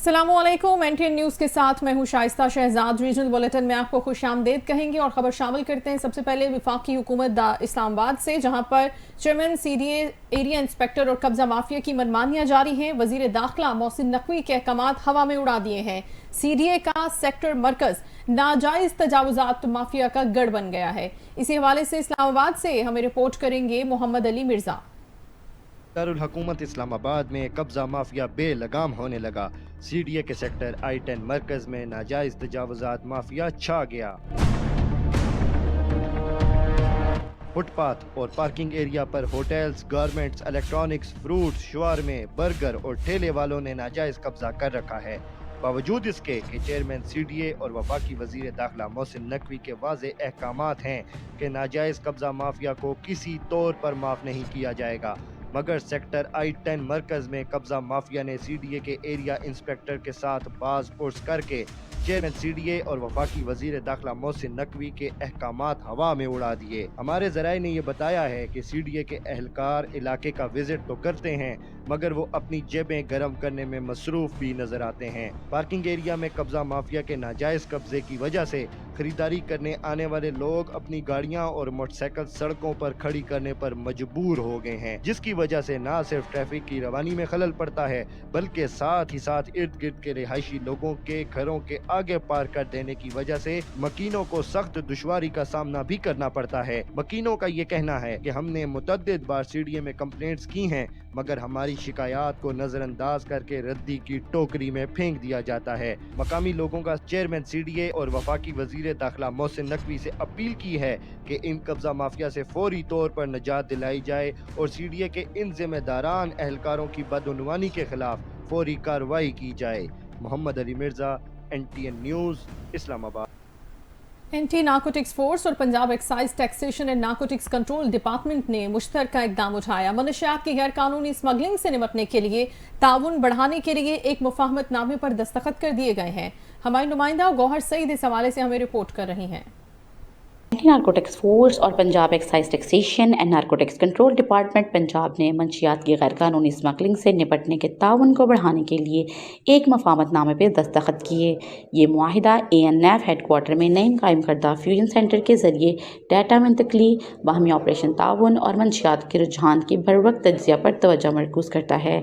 अस्सलामुअलैकुम। NTN news के साथ मैं हूँ शाइस्ता शहजाद। रीजनल बुलेटिन में आपको खुशामदीद कहेंगे और खबर शामिल करते हैं। सबसे पहले वफाकी हुकूमत इस्लामाबाद से, जहाँ पर चेयरमैन CDA एरिया इंस्पेक्टर और कब्जा माफिया की मनमानियां जारी हैं। वजीर दाखिला मोहसिन नकवी के अहकामात हवा में उड़ा दिए हैं। CDA का सेक्टर मरकज नाजायज तजावुजात माफिया का गढ़ बन गया है। इसी हवाले से इस्लामाबाद से हमें रिपोर्ट करेंगे मोहम्मद अली मिर्जा। दारुल हुकूमत इस्लामाबाद में कब्जा माफिया बेलगाम होने लगा। CDA के सेक्टर I-10 मरकज में नाजायज तजावुजात माफिया छा गया। फुटपाथ और पार्किंग एरिया पर होटल्स, गारमेंट्स, इलेक्ट्रॉनिक्स, फ्रूट्स, शवारमे, बर्गर और ठेले वालों ने नाजायज कब्जा कर रखा है। बावजूद इसके कि चेयरमैन CDA और वफाकी वजीर दाखिला मोहसिन नकवी के वाज़े अहकामात हैं कि नाजायज कब्जा माफिया को किसी तौर पर माफ नहीं किया जाएगा, मगर सेक्टर I-10 मरकज में कब्जा माफिया ने CDA के एरिया इंस्पेक्टर के साथ बाज पुर्स करके चेयरमैन CDA और वफाकी वजीर दाखिला मोहसिन नकवी के अहकामात हवा में उड़ा दिए। हमारे ज़राए ने यह बताया है कि CDA के एहलकार इलाके का विजिट तो करते हैं, मगर वो अपनी जेबें गर्म करने में मसरूफ भी नजर आते हैं। पार्किंग एरिया में कब्जा माफिया के नाजायज कब्जे की वजह से खरीदारी करने आने वाले लोग अपनी गाड़ियां और मोटरसाइकिल सड़कों पर खड़ी करने पर मजबूर हो गए हैं, जिसकी वजह से न सिर्फ ट्रैफिक की रवानी में खलल पड़ता है, बल्कि साथ ही साथ इर्द गिर्द के रिहायशी लोगों के घरों के आगे पार्क कर देने की वजह से मकीनों को सख्त दुश्वारी का सामना भी करना पड़ता है। मकीनों का ये कहना है कि हमने मुतअद्दिद बार CDA में कंप्लेंट्स की हैं, मगर हमारी शिकायत को नजरअंदाज करके रद्दी की टोकरी में फेंक दिया जाता है। मकामी लोगों का चेयरमैन CDA और वफाकी वजीर दाखिला मोहसिन नकवी से अपील की है कि इन कब्जा माफिया से फौरी तौर पर निजात दिलाई जाए और CDA के इन जिम्मेदारान एहलकारों की बदउनवानी के खिलाफ फौरी कार्रवाई की जाए। Mohammad Ali Mirza, NTN news, Islamabad. Anti narcotics force और Punjab excise taxation and narcotics control department ने मुश्तरका इकदाम उठाया। मनशियात की गैर कानूनी स्मगलिंग से निपटने के लिए ताउन बढ़ाने के लिए एक मुफाहमतनामे पर दस्तखत कर दिए गए हैं। हमारी नुमाइंदा गौहर सईद इस हवाले से हमें रिपोर्ट कर रही हैं। एंटी नारकोटिक्स फोर्स और Punjab excise taxation and narcotics control department Punjab ने मंशियात की गैर कानूनी स्मगलिंग से निपटने के ताउन को बढ़ाने के लिए एक मुफाहमतनामे पर दस्तखत किए। ये मुआहिदा ANF हेडक्वार्टर में नई कायम करदा फ्यूजन सेंटर के जरिए डाटा मुंतकली, बाहमी ऑपरेशन ताउन और मंशियात के रुझान की बरवक्त तज्जिया पर तवज्जो मरकूज करता है।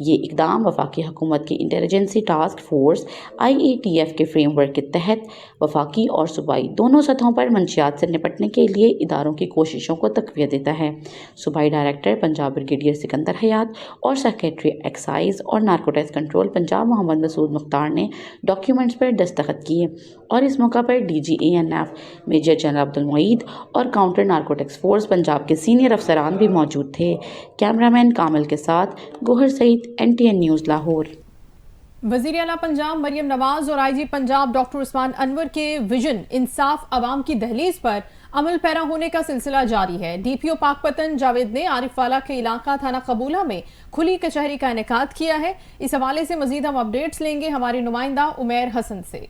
ये इकदाम वफाकी हुकूमत की इंटेलिजेंसी टास्क फोर्स IETF के फ्रेमवर्क के तहत वफाकी और सूबाई दोनों सतहों पर मंशियात से निपटने के लिए इदारों की कोशिशों को तक़वियत देता है। सूबाई डायरेक्टर पंजाब ब्रिगेडियर सिकंदर हयात और सेक्रेटरी एक्साइज और नारकोटिक्स कंट्रोल पंजाब मोहम्मद मसूद मुख्तार ने डॉक्यूमेंट्स पर दस्तखत किए और इस मौका पर DG ANF major general Abdul Moeed और काउंटर नारकोटिक्स फोर्स पंजाब के सीनियर अफसरान भी मौजूद थे। कैमरामैन कामिल के साथ गोहर सईद, NTN न्यूज़ लाहौर। वज़ीर आला पंजाब मरियम नवाज और IG पंजाब डॉक्टर उस्मान अनवर के विजन इंसाफ अवाम की दहलीज पर अमल पैरा होने का सिलसिला जारी है। DPO पाकपतन जावेद ने आरिफ वाला के इलाका थाना कबूला में खुली कचहरी का इनेकाद किया है। इस हवाले से मजीद हम अपडेट्स लेंगे हमारे नुमाइंदा उमैर हसन से।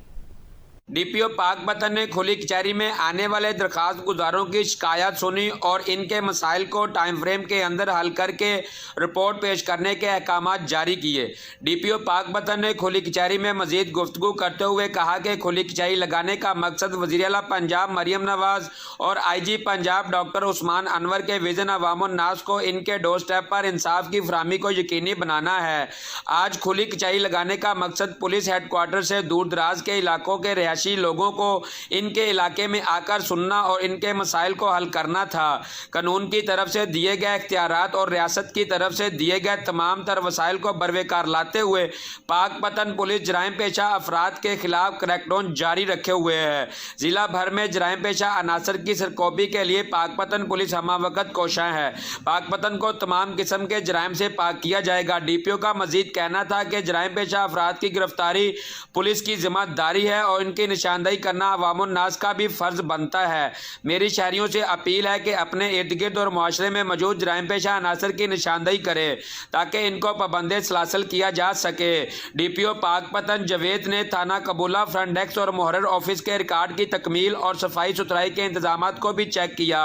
DPO पाकपतन ने खुली कचहरी में आने वाले दरखास्त गुजारों की शिकायत सुनी और इनके मसाइल को टाइम फ्रेम के अंदर हल करके रिपोर्ट पेश करने के अहकामात जारी किए। DPO पाकपतन ने खुली कचहरी में मजीद गुफ्तगू करते हुए कहा कि खुली कचहरी लगाने का मकसद वज़ीर आला पंजाब मरियम नवाज और IG पंजाब डॉक्टर उस्मान अनवर के विजन अवामुन्नास को इनके डोर स्टेप पर इंसाफ की फराहमी को यकीनी बनाना है। आज खुली कचहरी लगाने का मकसद पुलिस हेडक्वार्टर से दूर दराज के इलाकों के लोगों को इनके इलाके में आकर सुनना और इनके मसाइल को हल करना था। कानून की तरफ से दिए गए इख्तियारात और रियासत की तरफ से दिए गए तमाम तर वसाइल को बरवेकार लाते हुए पाकपतन पुलिस जराइम पेशा अफराद के खिलाफ क्रैकडाउन जारी रखे हुए है। जिला भर में जराइम पेशा अनासर की सरकोबी के लिए पाकपतन पुलिस हमा वक्त कोशां है। पाकपतन को तमाम किस्म के जराइम से पाक किया जाएगा। DPO का मजीद कहना था कि जराइम पेशा अफराद की गिरफ्तारी पुलिस की जिम्मेदारी है और इनकी की निशानदेही करना अवाम उन्नास का भी फ़र्ज बनता है। मेरी शहरियों से अपील है कि अपने इर्द गिर्द और मुआशरे में मौजूद जराइम पेशा अनासर की निशानदेही करें ताकि इनको पाबंद सलासल किया जा सके। DPO पाकपतन जवेद ने थाना कबूला फ्रंट डेस्क और मुहर्रर ऑफिस के रिकॉर्ड की तकमील और सफाई सुथराई के इंतजाम को भी चेक किया।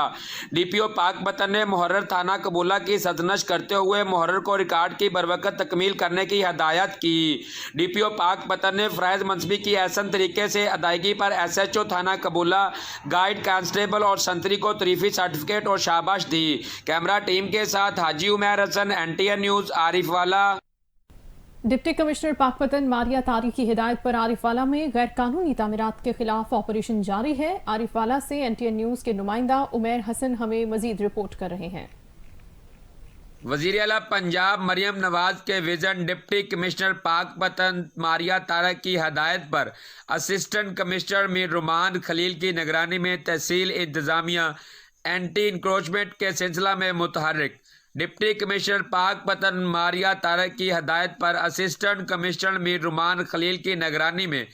DPO पाकपतन ने मुहर्रर थाना कबूला की सदनश करते हुए मुहर्रर को रिकॉर्ड की बरवकत तकमील करने की हदायत की। DPO पाकपतन ने फ़राइज़ मनसबी की एहसन तरीके से अदायगी पर SHO थाना कबूला, गाइड कांस्टेबल और संतरी को तरीफी सर्टिफिकेट और शाबाश दी। कैमरा टीम के साथ हाजी उमैर हसन, NTN न्यूज़, आरिफ वाला। डिप्टी कमिश्नर पाकपतन मारिया तारी की हिदायत पर आरिफ वाला में गैर कानूनी तामीरात के खिलाफ ऑपरेशन जारी है। आरिफ वाला से NTN न्यूज़ के नुमाइंदा उमैर हसन हमें मजीद रिपोर्ट कर रहे हैं। वज़ीर आला पंजाब मरियम नवाज के vision deputy commissioner Pakpattan Maria Tara की हदायत पर असिस्टेंट कमिश्नर मीर रुमान खलील की निगरानी में तहसील इंतज़ामिया एंटी इंक्रोचमेंट के सिलसिला में मुतहर्रिक। डिप्टी कमिश्नर पाकपतन मारिया तारा की हदायत पर असिस्टेंट कमिश्नर मीर रुमान खलील की निगरानी में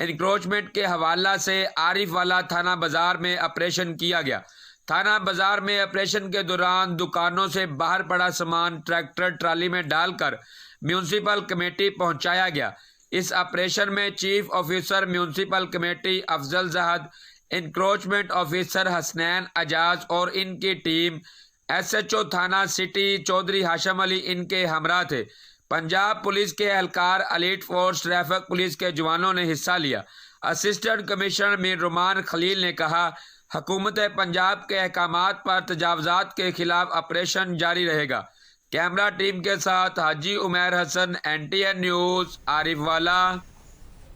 इंक्रोचमेंट के हवाला से आरिफ वाला थाना बाजार में ऑपरेशन किया गया। थाना बाजार में ऑपरेशन के दौरान दुकानों से बाहर पड़ा सामान ट्रैक्टर ट्राली में डालकर म्यूनसिपल कमेटी पहुंचाया गया। इस ऑपरेशन में chief officer municipal committee Afzal Zahid, encroachment officer Hasnain Ijaz और इनकी टीम, SHO थाना सिटी चौधरी हाशम अली इनके हमरा थे। पंजाब पुलिस के एहलकार, एलीट फोर्स, ट्रैफिक पुलिस के जवानों ने हिस्सा लिया। असिस्टेंट कमिश्नर मीर रुमान खलील ने कहा, हुकूमत पंजाब के अहकामात पर तजावजात के खिलाफ ऑपरेशन जारी रहेगा। कैमरा टीम के साथ हाजी उमैर हसन, NTN न्यूज़, आरिफ वाला।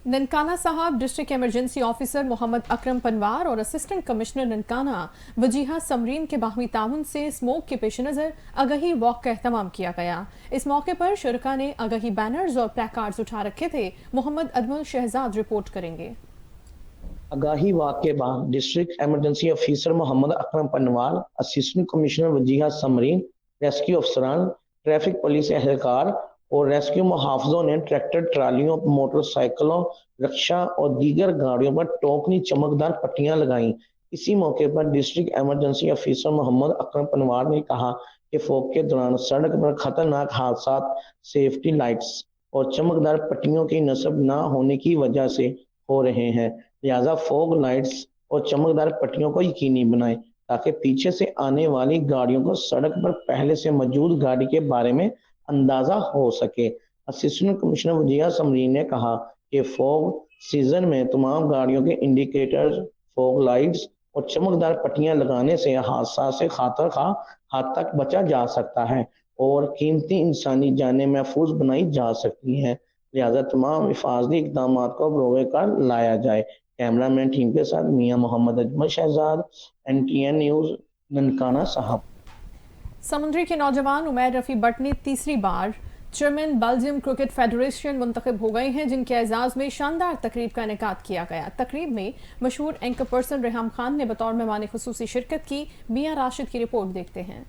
ननकाना साहब district emergency officer Mohammad Akram Panwar और असिस्टेंट कमिश्नर ननकाना वजीहा समरीन के बाहमी ताउन से स्मोक के पेश नज़र आगाही वॉक का एहतमाम किया गया। इस मौके पर शुरका ने आगाही बैनर्स और प्लेकार्ड्स उठा रखे थे। मोहम्मद अदमुल शहजाद रिपोर्ट करेंगे। आगाही वाक के बाद district emergency officer Mohammad Akram Panwar, assistant commissioner Wajiha Samreen, rescue अफसरान, ट्रैफिक पुलिस एहलकार और रेस्क्यू मुहाफिजों ने ट्रैक्टर ट्रालियों, मोटरसाइकिलों, रिक्शा और दीगर गाड़ियों पर टोकनी चमकदार पट्टियां लगाईं। इसी मौके पर district emergency officer Mohammad Akram Panwar ने कहा कि फोक के दौरान सड़क पर खतरनाक हादसात सेफ्टी लाइट्स और चमकदार पट्टियों की नस्ब न होने की वजह से हो रहे हैं। लिहाजा फोग लाइट्स और चमकदार पट्टियों को यकीनी बनाएं ताकि पीछे से आने वाली गाड़ियों को सड़क पर पहले से मौजूद गाड़ी के बारे में अंदाजा हो सके। असिस्टेंट कमिश्नर वजीहा समरीन ने कहा कि फोग सीजन में तमाम गाड़ियों के इंडिकेटर्स, फोग लाइट्स और चमकदार पट्टियां लगाने से हादसा से खतरा का हद तक बचा जा सकता है और कीमती इंसानी जानें महफूज बनाई जा सकती हैं। लिहाजा तमाम हिफाजती इकदाम को बरोए कर लाया जाए। कैमरामैन टीम के साथ मियां मोहम्मद अजमल शहजाद, NTN न्यूज़, ननकाना साहब। समुद्री के नौजवान उमैर रफ़ी बट ने तीसरी बार चेयरमैन बेल्जियम क्रिकेट फेडरेशन मुंतखब हो गए हैं, जिनके एजाज़ में शानदार तकरीब का इनेकाद किया गया। तकरीब में मशहूर एंकर पर्सन रेहाम खान ने बतौर मेहमान खुसूसी शिरकत की। मियां राशिद की रिपोर्ट देखते हैं।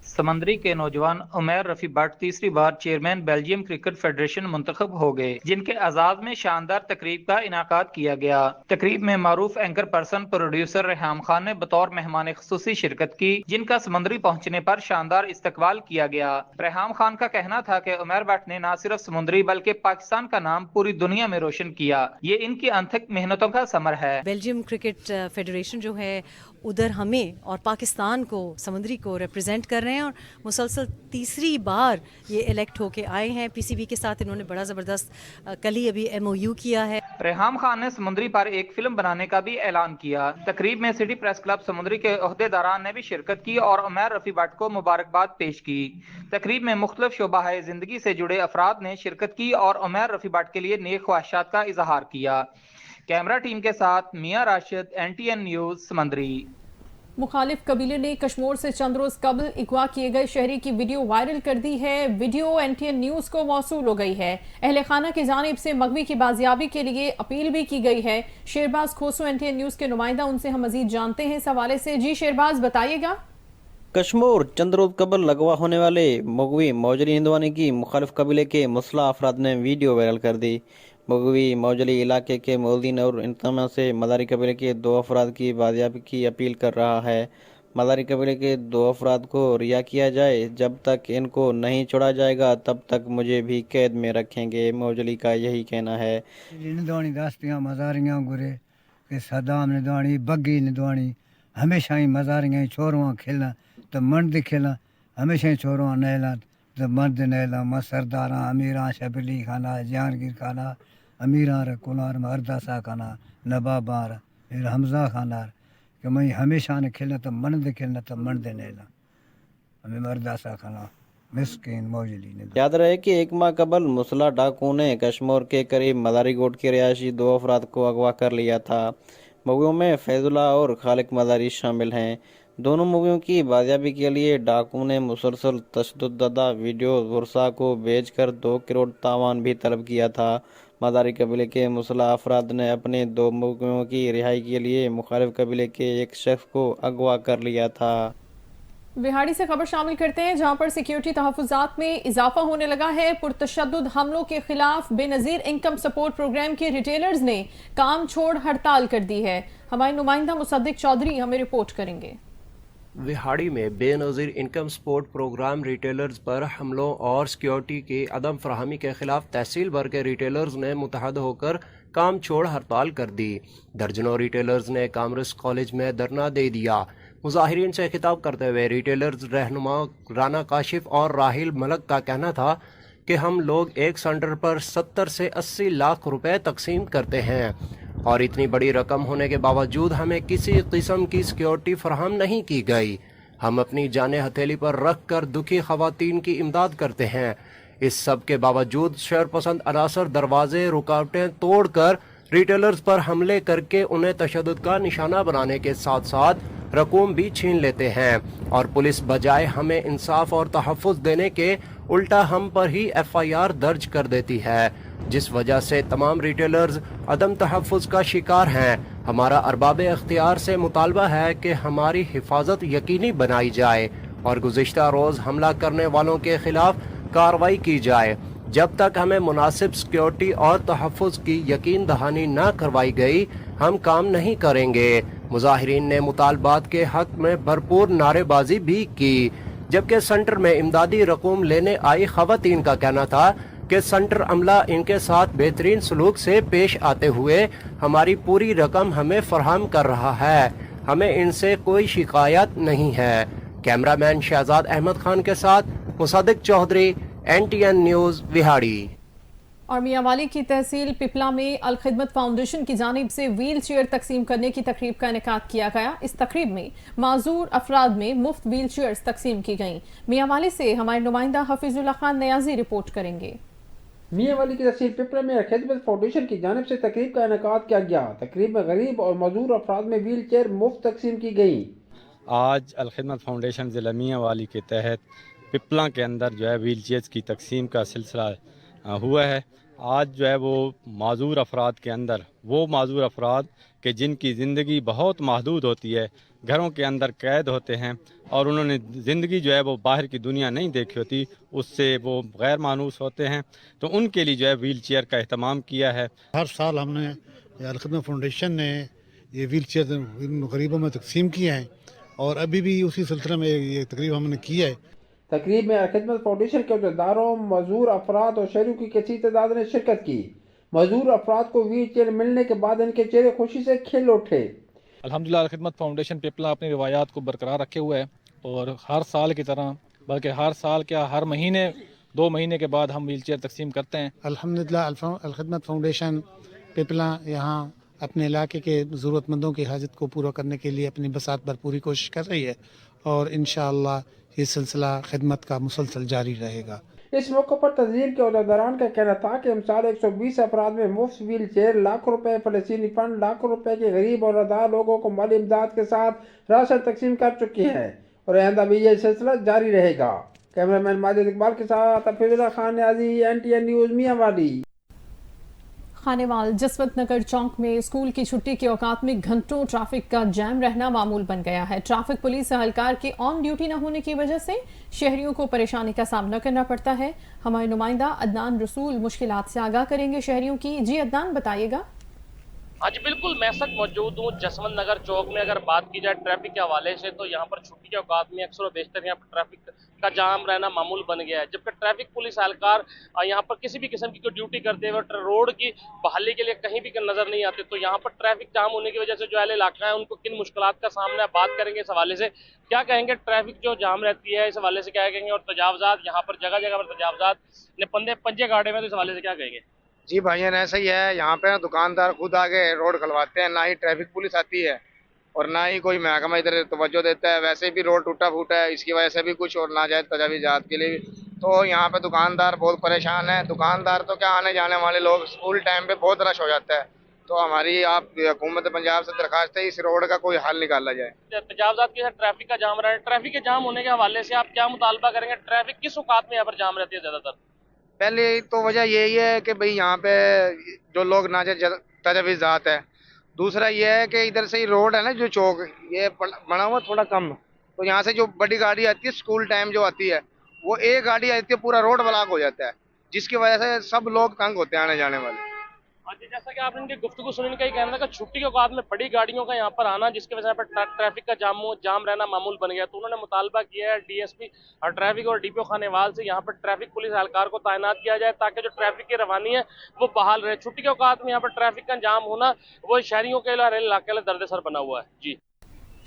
समंदरी के नौजवान उमैर रफ़ी बट तीसरी बार चेयरमैन बेल्जियम क्रिकेट फेडरेशन मुंतखब हो गए, जिनके आजाद में शानदार तकरीब का इनाकाद किया गया। तकरीब में मारूफ anchor person producer Reham Khan ने बतौर मेहमान खुसूसी शिरकत की, जिनका समंदरी पहुंचने पर शानदार इस्तकबाल किया गया। रेहाम खान का कहना था कि उमैर बट ने न सिर्फ समुद्री बल्कि पाकिस्तान का नाम पूरी दुनिया में रोशन किया। ये इनकी अनथक मेहनतों का समर है। बेल्जियम क्रिकेट फेडरेशन जो है उधर हमें और पाकिस्तान को, समुद्री को रिप्रेजेंट कर रहे हैं और मुसलसल तीसरी बार ये इलेक्ट होके आए हैं। PCB के साथ इन्होंने बड़ा ज़बरदस्त कल ही अभी MOU किया है। रेहाम खान ने समुद्री पर एक फिल्म बनाने का भी ऐलान किया। तकरीब में सिटी प्रेस क्लब समुद्री के ओहदेदारान ने भी शिरकत की और उमैर रफ़ी बट को मुबारकबाद पेश की। तकरीब में मुख्तलिफ शोबाए ज़िंदगी से जुड़े अफराद ने शिरकत की और उमैर रफ़ी बट के लिए नेक ख्वाहिशात का इजहार किया। कैमरा टीम के साथ मियां राशिद, NTN न्यूज़, समंदरी। मुखालिफ कबीले ने कश्मीर से चंद रोज कबल अगवा किए गए शहरी की वीडियो वायरल कर दी है। वीडियो NTN न्यूज़ को मौसूल हो गई है। अहले खाना की जानिब से मगवी की बाजियाबी के लिए अपील भी की गई है। शेरबाज खोसो NTN न्यूज़ के नुमाइंदा, उनसे हम मजीद जानते हैं इस हवाले से। जी शेरबाज, बताइएगा। कश्मीर चंद रोज कबल लगवा होने वाले मगवी मौजरी हिंदवानी की मुखालिफ कबीले के मुसल्ह अफराद ने वीडियो वायरल कर दी। मगवी मौजली इलाके के मोहद्दीन और इंतमा से मदारी कबीले के 2 अफराद की बाजियाबी की अपील कर रहा है। मदारी कबीले के 2 अफराद को रिहा किया जाए, जब तक इनको नहीं छोड़ा जाएगा तब तक मुझे भी कैद में रखेंगे, मौजली का यही कहना है। निदवाणी दास्तियाँ मजारियाँ गुरे के सदाम निदवाणी बग्गी निदवाणी हमेशा ही मजारियाँ छोरुआ खेला तो मर्द खेला हमेशा ही छोरुआ नहला तो मर्द नहला सरदारा अमीरा शबली खाना जहांगीर खाना अमीरा कुलार मरदासा खाना नवाबार फिर हमजा खाना कि मैं हमेशा ने खेला तो मर्द खेलना तो मर्द नहला हमें मरदासा खाना मिस्किन मौजली ने। याद रहे कि एक माह कबल मुसला डाकुओं ने कश्मीर के करीब मदारी गोट के रिहायशी 2 अफराद को अगवा कर लिया था। मुगवियों में फैजुल्ला और खालिक मदारी शामिल हैं। दोनों मुगवियों की बाजियाबी के लिए डाकुओं ने मुसलसल तशद्दुदा वीडियो वर्षा को बेचकर 2 करोड़ तावान भी तलब किया था। मदारी कबीले के मुसल्ह अफराद ने अपने 2 मुगवियों की रिहाई के लिए मुखालिफ कबीले के एक शख्स को अगवा कर लिया था। बिहाड़ी से खबर शामिल करते हैं, जहां पर सिक्योरिटी तहफ़्फ़ुज़ात में इजाफा होने लगा है। पुरतशद्दुद हमलों के खिलाफ बेनज़ीर इनकम सपोर्ट प्रोग्राम के रिटेलर्स ने काम छोड़ हड़ताल कर दी है। हमारे नुमाइंदा मुसद्दिक चौधरी हमें रिपोर्ट करेंगे। बिहाड़ी में Benazir income support programme retailers पर हमलों और सिक्योरिटी की अदम फराहमी के खिलाफ तहसील भर के रिटेलर्स ने मुतहद होकर काम छोड़ हड़ताल कर दी। दर्जनों रिटेलर्स ने कॉमर्स कॉलेज में धरना दे दिया। मुजाहिरीन से खिताब करते हुए रिटेलर्स रहनुमा राना काशिफ और राहिल मलक का कहना था कि हम लोग एक सेंटर पर 70 से 80 लाख रुपए तकसीम करते हैं और इतनी बड़ी रकम होने के बावजूद हमें किसी किस्म की सिक्योरिटी फराहम नहीं की गई। हम अपनी जाने हथेली पर रख कर दुखी खवातीन की इमदाद करते हैं। इस सब के बावजूद शरपसंद अनासर दरवाजे रुकावटें तोड़कर रिटेलर्स पर हमले करके उन्हें तशद्दुद का निशाना बनाने के साथ साथ रकूम भी छीन लेते हैं और पुलिस बजाय हमें इंसाफ और तहफ़्फ़ुज़ देने के उल्टा हम पर ही FIR दर्ज कर देती है, जिस वजह से तमाम रिटेलर्स अदम तहफ़्फ़ुज़ का शिकार हैं। हमारा अरबाब इख्तियार से मुतालबा है कि हमारी हिफाजत यकीनी बनाई जाए और गुज़िश्ता रोज़ हमला करने वालों के खिलाफ कार्रवाई की जाए। जब तक हमें मुनासिब सिक्योरिटी और तहफ़्फ़ुज़ की यकीन दहानी न करवाई गई, हम काम नहीं करेंगे। मुजाहिरीन ने मुतालबात के हक में भरपूर नारेबाजी भी की, जबकि सेंटर में इमदादी रकूम लेने आई खवातीन का कहना था कि सेंटर अमला इनके साथ बेहतरीन सलूक से पेश आते हुए हमारी पूरी रकम हमें फराहम कर रहा है। हमें इनसे कोई शिकायत नहीं है। कैमरामैन शहजाद अहमद खान के साथ मुसद्दिक चौधरी, NTN न्यूज़ बिहाड़ी। और मियांवाली की तहसील पिपला में अल खिदमत फाउंडेशन की जानिब से व्हील चेयर तकसीम करने की तकरीब का इनेकाद किया गया। इस तकरीब में माजूर अफराद में मुफ्त व्हील चेयर्स तकसीम की गईं। मियांवाली से हमारे नुमाइंदा हफीजुल्लाह खान नयाजी रिपोर्ट करेंगे। मियांवाली की तहसील पिपला में अल खिदमत फाउंडेशन की जानिब से तकरीब का इनेकाद किया गया। तकरीब में गरीब और माजूर अफराद में व्हील चेयर मुफ्त तकसीम की गई। आज अल खिदमत फाउंडेशन ज़िला मियांवाली के तहत पिपला के अंदर जो है व्हील चेयर्स की तकसीम का सिलसिला हुआ है। आज जो है वो माजूर अफराद के अंदर वो माजूर अफराद के जिनकी ज़िंदगी बहुत महदूद होती है, घरों के अंदर कैद होते हैं और उन्होंने ज़िंदगी जो है वो बाहर की दुनिया नहीं देखी होती, उससे वो गैर मानूस होते हैं, तो उनके लिए जो है व्हील चेयर का अहतमाम किया है। हर साल हमने अल खिदमत फाउंडेशन ने ये व्हील चेयर गरीबों में तकसीम किए हैं और अभी भी उसी सिलसिले में ये तकरीब हमने की है। तकरीब में अल खिदमत फाउंडेशन के अहदेदारों, मजदूर अफराद और शहरियों की कसीर तादाद ने शिरकत की। मजदूर अफराद को व्हील चेयर मिलने के बाद इनके चेहरे खुशी से खिल उठे। अल्हम्दुलिल्लाह अल खिदमत फाउंडेशन पिपला अपनी रिवायात को बरकरार रखे हुए है और हर साल की तरह, बल्कि हर साल क्या हर महीने 2 महीने के बाद हम व्हील चेयर तकसीम करते हैं। अल्हम्दुलिल्लाह अल खिदमत फाउंडेशन पिपला यहाँ अपने इलाके के ज़रूरतमंदों की हाजत को पूरा करने के लिए अपनी बसात पर पूरी कोशिश कर रही है और इंशाअल्लाह ये सिलसिला खिदमत का मुसलसल जारी रहेगा। इस मौके पर तंजीम के अहदेदारान का कहना था कि हम साल 120 अफराद में मुफ्त व्हील चेयर, लाखों रुपए फलस्तीनी फंड, लाखों रुपए के गरीब और अदार लोगों को माली इमदाद के साथ राशन तकसीम कर चुके हैं और आइंदा भी ये सिलसिला जारी रहेगा। कैमरामैन माजिद इकबाल के साथ हफीजुल्लाह खान न्याजी, NTN न्यूज़ मियांवाली। खानेवाल जसवंत नगर चौक में स्कूल की छुट्टी के औकात में घंटों ट्रैफिक का जैम रहना मामूल बन गया है। ट्रैफिक पुलिस एहलकार के ऑन ड्यूटी न होने की वजह से शहरियों को परेशानी का सामना करना पड़ता है। हमारे नुमाइंदा अदनान रसूल मुश्किलात से आगाह करेंगे शहरियों की। जी अदनान, बताइएगा। हाँ जी बिल्कुल, मैं सक मौजूद हूँ जसवंत नगर चौक में। अगर बात की जाए ट्रैफिक के हवाले से तो यहाँ पर छुट्टी के औकात में अक्सर बेशतर यहाँ पर ट्रैफिक का जाम रहना मामूल बन गया है, जबकि ट्रैफिक पुलिस एहलकार यहाँ पर किसी भी किस्म की कोई ड्यूटी करते हुए रोड की बहाली के लिए कहीं भी नजर नहीं आते। तो यहाँ पर ट्रैफिक जाम होने की वजह से जो अहले इलाका है उनको किन मुश्किलात का सामना है, बात करेंगे इस हवाले से। क्या कहेंगे, ट्रैफिक जो जाम रहती है इस हवाले से क्या कहेंगे, और तजावजात यहाँ पर जगह जगह पर तजावजात ने पंजे गाड़े में, तो इस हवाले से क्या कहेंगे? जी भाईजान, ऐसा ही है। यहाँ पे ना दुकानदार खुद आके रोड खलवाते हैं, ना ही ट्रैफिक पुलिस आती है और ना ही कोई महकमा इधर तवज्जो देता है। वैसे भी रोड टूटा फूटा है, इसकी वजह से भी कुछ और नाजायज तजावीज़ात के लिए भी तो यहाँ पे दुकानदार बहुत परेशान है। दुकानदार तो क्या, आने जाने वाले लोग, स्कूल टाइम पे बहुत रश हो जाता है। तो हमारी आप हुकूमत पंजाब से दरखास्त है, इस रोड का कोई हल निकाला जाए। तजावजात के साथ ट्रैफिक का जाम रहा है, ट्रैफिक के जाम होने के हवाले से आप क्या मुतालबा करेंगे? ट्रैफिक किस औकात में यहाँ पर जाम रहती है ज्यादातर? पहले तो वजह यही है कि भाई यहाँ पे जो लोग नाजायज तजावीज़ात है। दूसरा ये है कि इधर से ही रोड है ना, जो चौक ये बना हुआ थोड़ा कम, तो यहाँ से जो बड़ी गाड़ी आती है स्कूल टाइम जो आती है, वो एक गाड़ी आती है, पूरा रोड ब्लॉक हो जाता है, जिसकी वजह से सब लोग तंग होते हैं आने जाने वाले। जैसा कि आपने इनकी गुफ्तगू सुनी, इनका कहना था कि छुट्टी के औकात में बड़ी गाड़ियों का यहाँ पर आना, जिसकी वजह से ट्रैफिक का जाम रहना मामूल बन गया। तो उन्होंने मुतालबा किया है डीएसपी और ट्रैफिक और डीपीओ खानेवाल से यहाँ पर ट्रैफिक पुलिस एहलकार को तैनात किया जाए ताकि जो ट्रैफिक की रवानी है वो बहाल रहे। छुट्टी के औकात में यहाँ पर ट्रैफिक का जाम होना वो शहरियों के इलाके दर्द-ए-सर बना हुआ है। जी,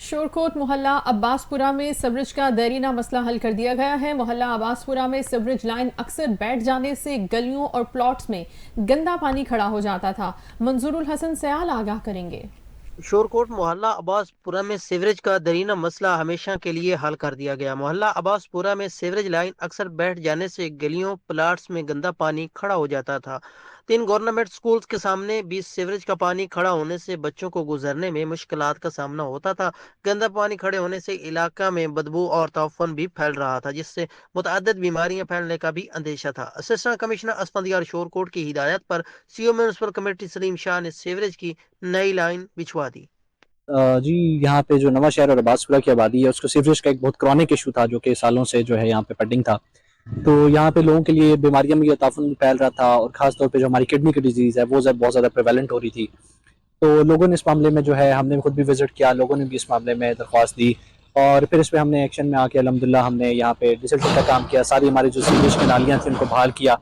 शोरकोट मोहल्ला अब्बासपुरा में सीवरेज का देरीना मसला हल कर दिया गया है। मोहल्ला अब्बासपुरा में सीवरेज लाइन अक्सर बैठ जाने से गलियों और प्लॉट्स में गंदा पानी खड़ा हो जाता था। मंजूरुल हसन सयाल आगाह करेंगे। शोरकोट मोहल्ला अब्बासपुरा में सीवरेज का दरीना मसला हमेशा के लिए हल कर दिया गया। मोहल्ला अब्बासपुरा में सीवरेज लाइन अक्सर बैठ जाने से गलियों प्लाट्स में गंदा पानी खड़ा हो जाता था। 3 गवर्नमेंट स्कूल्स के सामने भी सीवरेज का पानी खड़ा होने से बच्चों को गुजरने में मुश्किलात का सामना होता था। गंदा पानी खड़े होने से इलाका में बदबू और ताउफन भी फैल रहा था, जिससे मुतअद्दिद बीमारियां फैलने का भी अंदेशा था। असिस्टेंट कमिश्नर असफंदियार शोरकोट की हिदायत पर CO municipal committee Salim Shah ने सीवरेज की नई लाइन बिछवा दी। जी, यहाँ पे जो नवा शहर और अब्बासपुरा की आबादी है उसको सीवरेज का एक बहुत क्रॉनिक इशू था जो कि सालों से जो है यहाँ पे पेंडिंग था। तो यहाँ पे लोगों के लिए बीमारियां भी, ताफुन भी फैल रहा था और ख़ास तौर पे जो हमारी किडनी की डिजीज़ है वो बहुत ज़्यादा प्रेवेलेंट हो रही थी। तो लोगों ने इस मामले में जो है, हमने खुद भी विज़िट किया, लोगों ने भी इस मामले में दरख्वास्त दी और फिर इस पर हमने एक्शन में आके अल्हम्दुलिल्लाह हमने यहाँ पे डिसल्टेट का काम किया। सारी हमारी जो सीवरेज की नालियाँ थी उनको बहाल किया,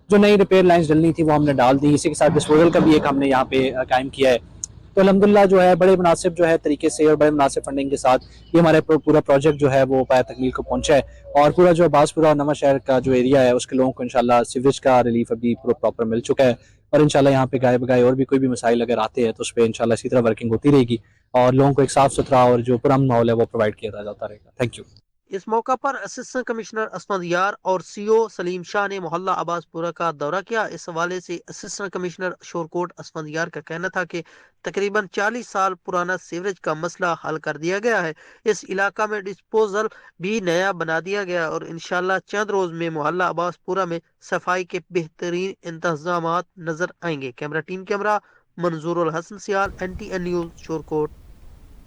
जो नई रिपेयर लाइन्स डलनी थी वो हमने डाल दी। इसी के साथ डिस्पोजल का भी एक हमने यहाँ पे कायम किया है। तो अल्हम्दुलिल्लाह जो है बड़े मुनासिब जो है तरीके से और बड़े मुनासिब फंडिंग के साथ ये हमारे पूरा प्रोजेक्ट जो है वो पाया तकमील को पहुंचा है और पूरा जो अब्बासपुरा और नवा शहर का जो एरिया है उसके लोगों को इंशाल्लाह सीवरेज का रिलीफ अभी पूरा प्रॉपर मिल चुका है और इंशाल्लाह यहाँ पे गाय बगाए और भी कोई भी मसाइल अगर आते हैं तो उस पर इंशाल्लाह इसी तरह वर्किंग होती रहेगी और लोगों को एक साफ सुथरा और जो पुरअमन माहौल है वो प्रोवाइड किया जाता रहेगा। Thank you. इस मौका पर असिस्टेंट कमिश्नर असफंदियार और सीओ सलीम शाह ने मोहल्ला अब्बासपुरा का दौरा किया। इस हवाले से असिस्टेंट कमिश्नर शोरकोट असफंदियार का कहना था कि तकरीबन 40 साल पुराना सीवरेज का मसला हल कर दिया गया है। इस इलाका में डिस्पोजल भी नया बना दिया गया और इंशाल्लाह चंद रोज में मोहल्ला अब्बासपुरा में सफाई के बेहतरीन इंतजामात नजर आएंगे। कैमरा मंजूरुल हसन सियाल, NTN news, Shorkot.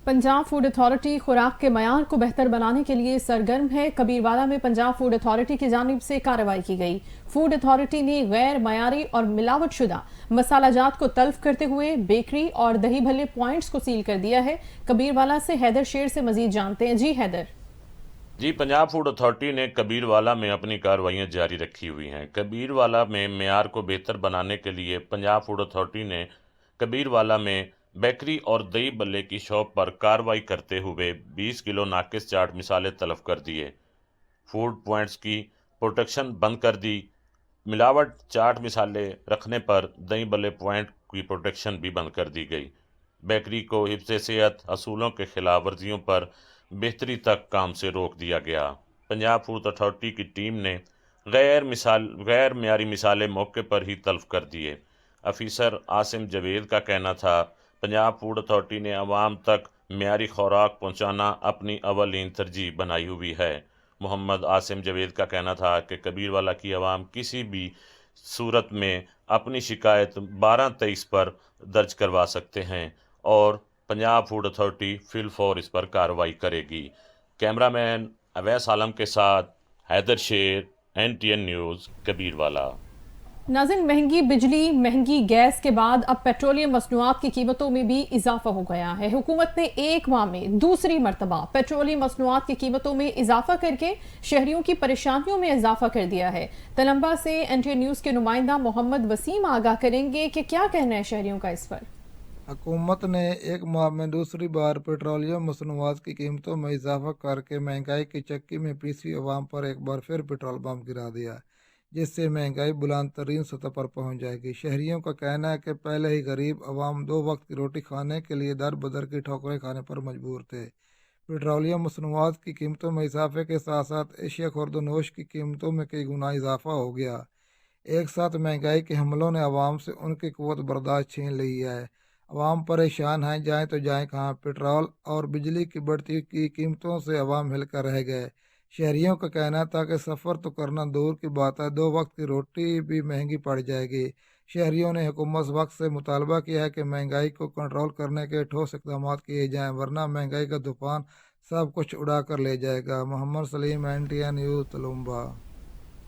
Punjab food authority खुराक के मयार को बेहतर बनाने के लिए सरगर्म है। कबीरवाला में पंजाब फूड अथॉरिटी की जानिब से कार्रवाई की गई। फूड अथॉरिटी ने गैर मयारी और मिलावट शुदा मसालाजात को तल्फ करते हुए बेकरी और दही भल्ले पॉइंट्स को सील कर दिया है। कबीरवाला से हैदर शेर से मजीद जानते हैं। जी हैदर। जी, पंजाब फूड अथॉरिटी ने कबीरवाला में अपनी कार्रवाइयाँ जारी रखी हुई हैं। कबीरवाला में मेयार को बेहतर बनाने के लिए पंजाब फूड अथॉरिटी ने कबीरवाला में बेकरी और दही बल्ले की शॉप पर कार्रवाई करते हुए 20 किलो नाकिस चाट मिसाले तलब कर दिए। फूड पॉइंट्स की प्रोटेक्शन बंद कर दी। मिलावट चाट मिसाले रखने पर दही बल्ले पॉइंट की प्रोटेक्शन भी बंद कर दी गई। बेकरी को हिफ्ज़ सेहत असूलों के खिलाफ वर्जियों पर बेहतरी तक काम से रोक दिया गया। पंजाब फूड अथॉरिटी की टीम ने गैर मियारी मिसाले मौके पर ही तल्फ कर दिए। अफीसर आसिम जवेद का कहना था, पंजाब फूड अथॉरिटी ने आवाम तक मियारी खुराक पहुँचाना अपनी अवलीन तरजीह बनाई हुई है। मोहम्मद आसिम जवेद का कहना था कि कबीरवाला की आवाम किसी भी सूरत में अपनी शिकायत 12-23 पर दर्ज करवा सकते हैं और पंजाब फूड अथॉरिटी फिलफौर इस पर कार्रवाई करेगी। कैमरामैन अवैस आलम के साथ हैदर शेर, NTN न्यूज़, कबीरवाला। नाज़रीन, महंगी बिजली, महंगी गैस के बाद अब पेट्रोलियम मसनूआत की कीमतों में भी इजाफा हो गया है। हुकूमत ने एक माह में दूसरी मरतबा पेट्रोलियम मसनूआत की कीमतों में इजाफा करके शहरियों की परेशानियों में इजाफा कर दिया है। तलंबा से NTN न्यूज़ के नुमाइंदा मोहम्मद वसीम आगाह करेंगे कि क्या कहना है शहरियों का इस पर। हुकूमत ने एक माह में दूसरी बार पेट्रोलियम मसनूआत की कीमतों में इजाफा करके महंगाई की चक्की में पीसी अवाम पर एक बार फिर पेट्रोल बम गिरा दिया, जिससे महंगाई बुलंद तरीन सतह पर पहुंच जाएगी। शहरियों का कहना है कि पहले ही गरीब अवाम 2 वक्त की रोटी खाने के लिए दर बदर की ठोकरें खाने पर मजबूर थे। पेट्रोलियम मसनूआत की कीमतों में इजाफे के साथ साथ एशिया खुर्दनोश की कीमतों में कई गुना इजाफा हो गया। एक साथ महंगाई के हमलों ने अवाम से उनकी क़ुव्वत बर्दाश्त छीन ली है। अवाम परेशान हैं, जाएँ तो जाएँ कहाँ। पेट्रोल और बिजली की बढ़ती की कीमतों से अवाम हिलकर रह गए। शहरियों का कहना था कि सफ़र तो करना दूर की बात है, 2 वक्त की रोटी भी महंगी पड़ जाएगी। शहरियों ने हुकूमत वक्त से मुतालबा किया है कि महंगाई को कंट्रोल करने के ठोस इक़दाम किए जाएँ, वरना महंगाई का तूफान सब कुछ उड़ा कर ले जाएगा। Mohammad Saleem, NTN news, Tulamba.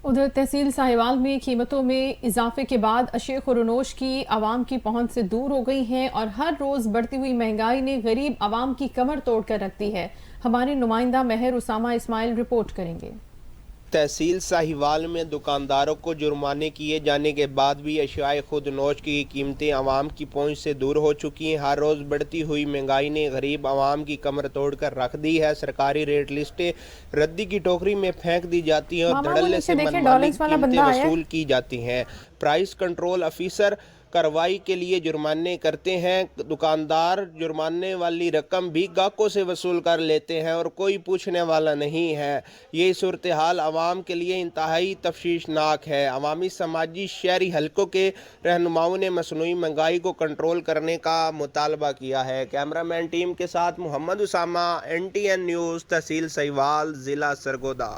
उधर तहसील साहिवाल में कीमतों में इजाफे के बाद अशिया खुर्दनोश की आवाम की पहुंच से दूर हो गई हैं और हर रोज़ बढ़ती हुई महंगाई ने गरीब आवाम की कमर तोड़ कर रख दी है। हमारे नुमाइंदा महर उसामा इस्माइल रिपोर्ट करेंगे। तहसील साहिवाल में दुकानदारों को जुर्माने किए जाने के बाद भी अशियाए खुर्दनोश की कीमतें आवाम की पहुंच से दूर हो चुकी हैं। हर रोज़ बढ़ती हुई महंगाई ने गरीब आवाम की कमर तोड़ कर रख दी है। सरकारी रेट लिस्टें रद्दी की टोकरी में फेंक दी जाती हैं और धड़ल्ले से मनमानी कीमतें वसूल की जाती हैं। प्राइस कंट्रोल ऑफिसर कार्रवाई के लिए जुर्माने करते हैं। दुकानदार जुर्माने वाली रकम भी गाहकों से वसूल कर लेते हैं और कोई पूछने वाला नहीं है। ये सूरत हाल आवाम के लिए इंतहाई तफशीशनाक है। अवामी समाजी शहरी हलकों के रहनुमाओं ने मसनूई महंगाई को कंट्रोल करने का मुतालबा किया है। कैमरामैन टीम के साथ मोहम्मद उसामा, NTN न्यूज़, तहसील साहिवाल, ज़िला सरगोदा।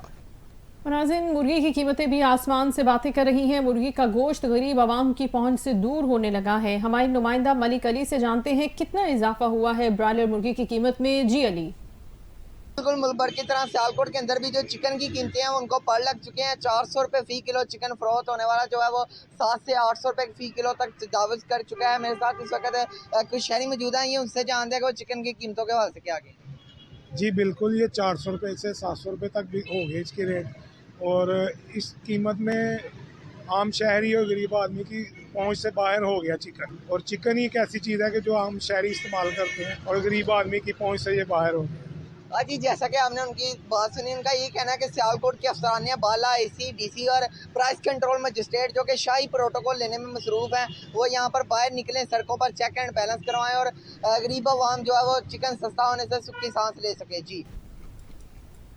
नाज़रीन, मुर्गी की कीमतें भी आसमान से बातें कर रही हैं। मुर्गी का गोश्त गरीब आवाम की पहुंच से दूर होने लगा है। हमारे नुमाइंदा मलिक अली से जानते हैं कितना इजाफा हुआ है ब्रायलर मुर्गी की कीमत में। जी अली। बिल्कुल मुल्क भर की तरह सियालकोट के अंदर भी जो चिकन की कीमतें हैं उनको पड़ लग चुके हैं। 400 रुपये फ़ी किलो चिकन फरोख्त होने वाला जो है वो 700 से 800 रुपये फ़ी किलो तक तजावुज़ कर चुका है। मेरे साथ इस वक्त कुछ शहरी मौजूद हैं, ये उनसे जानते हैं कि वो चिकन की कीमतों के हवाले से क्या कहें। जी बिल्कुल, ये 400 रुपये से 700 रुपये तक भी हो गए इसके रेट, और इस कीमत में आम शहरी और गरीब आदमी की पहुंच से बाहर हो गया चिकन। और चिकन ही एक ऐसी चीज़ है कि जो आम शहरी इस्तेमाल करते हैं और गरीब आदमी की पहुंच से ये बाहर हो गया। जी, जैसा कि आपने उनकी बात सुनी, उनका ये कहना है कि सियालकोट के अफसरानिया बाला AC, DC और प्राइस कंट्रोल मजिस्ट्रेट जो कि शाही प्रोटोकॉल लेने में मसरूफ़ हैं, वो यहाँ पर बाहर निकलें, सड़कों पर चेक एंड बैलेंस करवाएं और गरीब आवाम जो है वो चिकन सस्ता होने से सुखी सांस ले सके। जी,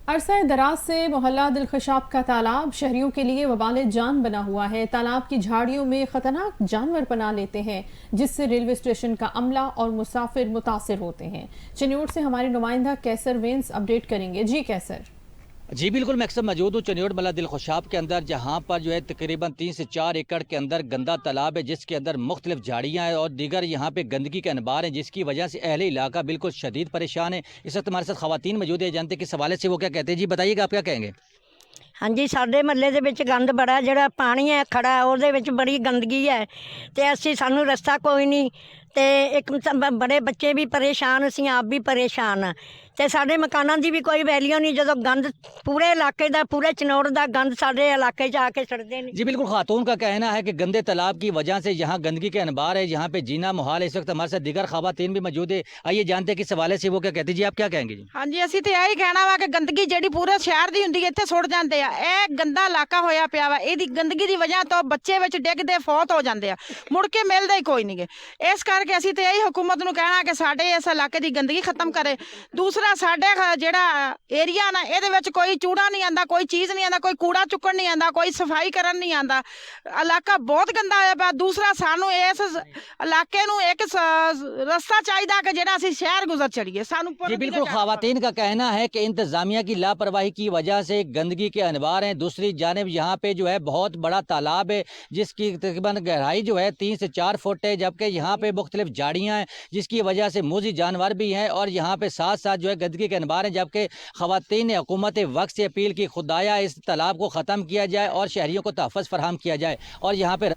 अरसा दराज से मोहल्ला दिलखशाब का तालाब शहरियों के लिए वबाल जान बना हुआ है। तालाब की झाड़ियों में खतरनाक जानवर पनाह लेते हैं, जिससे रेलवे स्टेशन का अमला और मुसाफिर मुतासिर होते हैं। चन्योट से हमारे नुमाइंदा कैसर वेंस अपडेट करेंगे। जी कैसर। जी बिल्कुल, मैं अक्सर मौजूद हूँ चन्योट मल्ला दिलखुशाब के अंदर, जहाँ पर जो है तकरीबन 3 से 4 एकड़ के अंदर गंदा तालाब है, जिसके अंदर मुख्तलिफ झाड़ियाँ हैं और दीगर यहाँ पे गंदगी के अनबार हैं, जिसकी वजह से अहले इलाका बिल्कुल शदीद परेशान है। इस वक्त हमारे साथ ख़वातीन मौजूद है, जानते किस हवाले से वो क्या कहते हैं। जी बताइएगा, आप क्या कहेंगे। हाँ जी, साडे महल्ले दे विच गंद बड़ा, जिहड़ा पानी है खड़ा ਉਹਦੇ ਵਿੱਚ बड़ी गंदगी है ते ਅਸੀਂ ਸਾਨੂੰ रस्ता कोई नहीं ते एक बड़े बच्चे भी परेशान, ਅਸੀਂ आप भी परेशान ते साडे मकानां दी भी कोई वैल्यू नहीं ਜਦੋਂ गंद पूरे इलाके दा, पूरे चनौड़ दा गंद साडे इलाके 'ਚ आके सड़दे ने। जी बिल्कुल, खातून का कहना है कि गंदे तालाब की वजह से यहाँ गंदगी के अनबार है, यहाँ पे जीना मुहाल है। इस वक्त हमारे साथ दीगर खवातीन भी मौजूद है, आइए जानते हैं किस हवाले से वो क्या कहते हैं। जी आप क्या कहेंगे। जी हाँ जी, ਅਸੀਂ ਤੇ ਇਹੀ ਕਹਿਣਾ ਵਾ ਕਿ ਗੰਦਗੀ ਜਿਹੜੀ ਪੂਰੇ ਸ਼ਹਿਰ ਦੀ ਹੁੰਦੀ ਇੱਥੇ ਸੁੱਟ ਜਾਂਦੇ ਆ। ਇਹ ਗੰਦਾ ਇਲਾਕਾ ਹੋਇਆ ਪਿਆ ਵਾ, ਇਹਦੀ ਗੰਦਗੀ ਦੀ ਵਜ੍ਹਾ ਤੋਂ ਬੱਚੇ ਵਿੱਚ ਡਿੱਗਦੇ ਫੌਤ ਹੋ ਜਾਂਦੇ ਆ, ਮੁੜ ਕੇ ਮਿਲਦੇ ਹੀ ਕੋਈ ਨਹੀਂਗੇ। ਇਸ ਕਰਕੇ ਕਰਕੇ ਅਸੀਂ ਤੇ ਇਹੀ ਹੁਕੂਮਤ ਨੂੰ ਕਹਿਣਾ ਕਿ ਸਾਡੇ ਇਸ ਇਲਾਕੇ ਦੀ ਗੰਦਗੀ ਖਤਮ ਕਰੇ। ਦੂਸਰਾ ਸਾਡੇ ਜਿਹੜਾ ਏਰੀਆ ਨਾ ਇਹਦੇ ਵਿੱਚ ਕੋਈ ਚੂੜਾ ਨਹੀਂ ਆਂਦਾ, ਕੋਈ ਚੀਜ਼ ਨਹੀਂ ਆਂਦਾ, ਕੋਈ ਕੂੜਾ ਚੁੱਕਣ ਨਹੀਂ ਆਂਦਾ, ਕੋਈ ਸਫਾਈ ਕਰਨ ਨਹੀਂ ਆਂਦਾ। ਇਲਾਕਾ ਬਹੁਤ ਗੰਦਾ ਹੋਇਆ ਪਿਆ। ਦੂਸਰਾ ਸਾਨੂੰ ਇਸ ਇਲਾਕੇ ਨੂੰ ਇੱਕ ਰਸਤਾ ਚਾਹੀਦਾ कि जेड़ा ਅਸੀਂ शहर गुजर चढ़िए सानू। जी बिल्कुल, खवातीन का कहना है कि इंतजामिया की लापरवाही की वजह से गंदगी के अनवार हैं। दूसरी जानिब यहाँ पे जो है बहुत बड़ा तालाब है जिसकी तकरीबन गहराई जो है 3 से 4 फुट है, जबकि यहाँ पे मुख्तलिफ झाड़ियाँ हैं जिसकी वजह से मूजी जानवर भी हैं और यहाँ पे साथ साथ जो है गंदगी के अनवार हैं। जबकि खवातीन ने हुकूमत वक्त से अपील की खुदाया इस तालाब को ख़त्म किया जाए और शहरियों को तहफ़्फ़ुज़ फराहम किया जाए। और यहाँ पे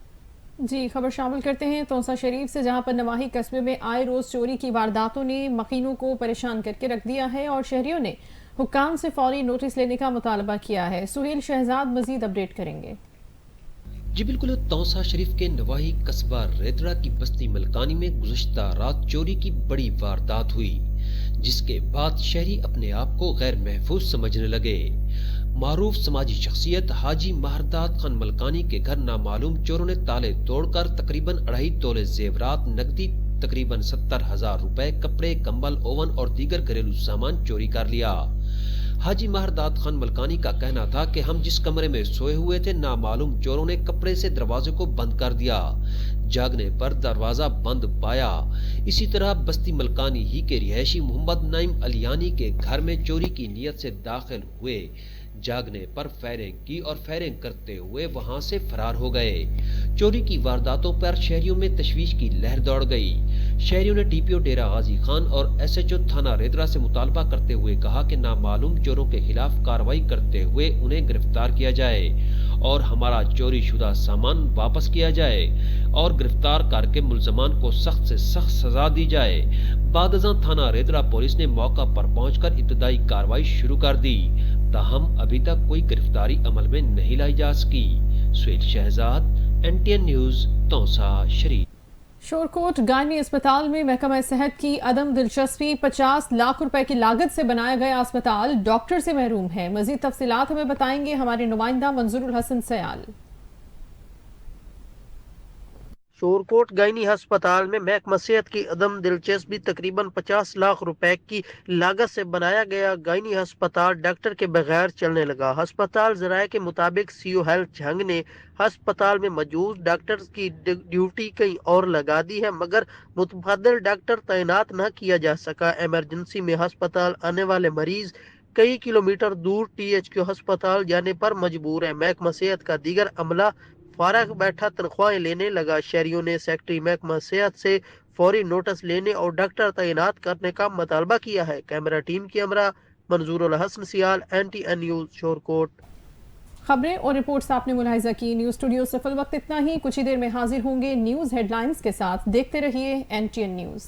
जी खबर शामिल करते हैं तौसा शरीफ से, जहां पर नवाही कस्बे में आए रोज चोरी की वारदातों ने मकीनों को परेशान करके रख दिया है और शहरियों ने हुक्काम से फौरी नोटिस लेने का मुतालबा किया है। सुहेल शहजाद मजीद अपडेट करेंगे। जी बिल्कुल, तौसा शरीफ के नवाही कस्बा रेदरा की बस्ती मलकानी में गुज़श्ता रात चोरी की बड़ी वारदात हुई, जिसके बाद शहरी अपने आप को गैर महफूज समझने लगे। मारूफ समाजी शख्सियत हाजी महरदात खान मलकानी के घर नामालूम चोरों ने ताले तोड़कर तकरीबन 2.5 तोले जेवरात, नकदी तकरीबन 70,000 रुपए, कपड़े, कंबल, ओवन और दीगर घरेलू सामान चोरी कर लिया। हाजी महरदात खान मलकानी का कहना था कि हम जिस कमरे में सोए हुए थे, नामालूम चोरों ने कपड़े से दरवाजे को बंद कर दिया। जागने पर दरवाजा बंद पाया। इसी तरह बस्ती मलकानी ही के रिहायशी मोहम्मद नाइम अलियानी के घर में चोरी की नीयत से दाखिल हुए। जागने पर फायरिंग की और फायरिंग करते हुए वहां से फरार हो गए। चोरी की वारदातों पर शहरियों में तशवीश की लहर दौड़ गई। शहरियों ने डीपीओ डेरा गाजी खान और एसएचओ थाना रेदरा से मुतालबा करते हुए कहा कि नामालूम चोरों के खिलाफ कार्रवाई करते हुए उन्हें गिरफ्तार किया जाए और हमारा चोरी शुदा सामान वापस किया जाए और गिरफ्तार करके मुलजमान को सख्त से सख्त सजा दी जाए। बादशाह थाना रेदरा पुलिस ने मौका पर पहुंचकर इब्तदाई कार्रवाई शुरू कर दी, ताहम अभी तक कोई गिरफ्तारी अमल में नहीं लाई जा सकी। सुहेल शहजाद, NTN न्यूज, तौसा शरीफ। शोरकोट गायनी अस्पताल में महकमा सेहत की अदम दिलचस्पी, 50 लाख रुपए की लागत से बनाया गया अस्पताल डॉक्टर से महरूम है। मजीद तफसीलात हमें बताएंगे हमारे नुमाइंदा मंजूरुल हसन सयाल। शोरकोट गायनी अस्पताल में महकमा सेहत की अदम दिलचस्पी, तकरीबन 50 लाख रुपए की लागत से बनाया गया गायनी अस्पताल डॉक्टर के बगैर चलने लगा। अस्पताल ज़राए के मुताबिक सीओ हेल्थ झंग ने अस्पताल में मौजूद डॉक्टर की ड्यूटी कहीं और लगा दी है, मगर मुतबदल डॉक्टर तैनात न किया जा सका। इमरजेंसी में अस्पताल आने वाले मरीज कई किलोमीटर दूर THQ अस्पताल जाने पर मजबूर है। महकमा सेहत का दीगर अमला फारग बैठा तनख्वाहें लेने लगा। शहरियों ने सेक्रेटरी महकमा सेहत से फौरी नोटिस लेने और डॉक्टर तैनात करने का मुतालबा किया है। कैमरा टीम की हमरा मंजूरुल हसन सियाल, NTN न्यूज, शोरकोट। खबरें और रिपोर्ट्स आपने मुलाहिजा की। न्यूज स्टूडियो से फिल वक्त इतना ही। कुछ ही देर में हाजिर होंगे न्यूज हेडलाइंस के साथ। देखते रहिए NTN न्यूज।